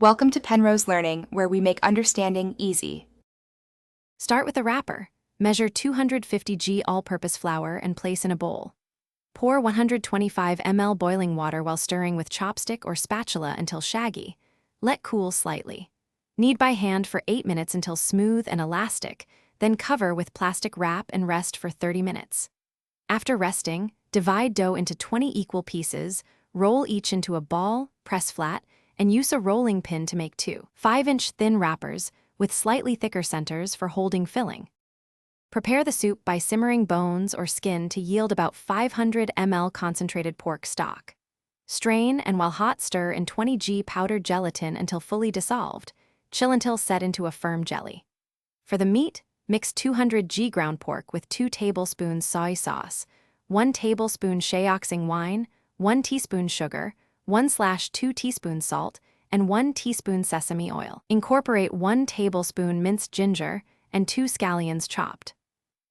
Welcome to Penrose Learning, where we make understanding easy. Start with a wrapper. Measure 250 g all-purpose flour and place in a bowl. Pour 125 ml boiling water while stirring with chopstick or spatula until shaggy. Let cool slightly. Knead by hand for 8 minutes until smooth and elastic, then cover with plastic wrap and rest for 30 minutes. After resting, divide dough into 20 equal pieces, roll each into a ball, press flat, and use a rolling pin to make 2 5-inch thin wrappers with slightly thicker centers for holding filling. Prepare the soup by simmering bones or skin to yield about 500 ml concentrated pork stock. Strain and while hot stir in 20 g powdered gelatin until fully dissolved. Chill until set into a firm jelly. For the meat, mix 200 g ground pork with 2 tablespoons soy sauce, 1 tablespoon Xiao wine, 1 teaspoon sugar, 1/2 teaspoons salt, and 1 teaspoon sesame oil. Incorporate 1 tablespoon minced ginger and 2 scallions chopped.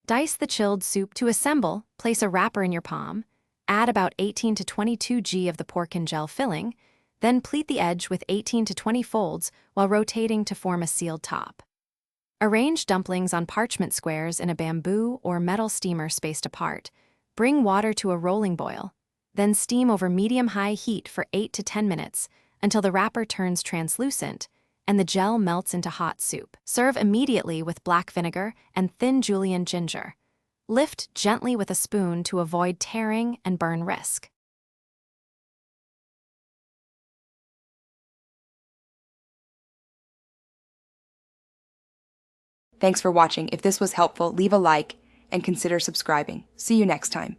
Dice the chilled soup. To assemble, place a wrapper in your palm, add about 18 to 22 g of the pork and gel filling, then pleat the edge with 18 to 20 folds while rotating to form a sealed top. Arrange dumplings on parchment squares in a bamboo or metal steamer spaced apart. Bring water to a rolling boil, then steam over medium-high heat for 8 to 10 minutes until the wrapper turns translucent and the gel melts into hot soup. Serve immediately with black vinegar and thin julienne ginger. Lift gently with a spoon to avoid tearing and burn risk. Thanks for watching. If this was helpful, leave a like and consider subscribing. See you next time.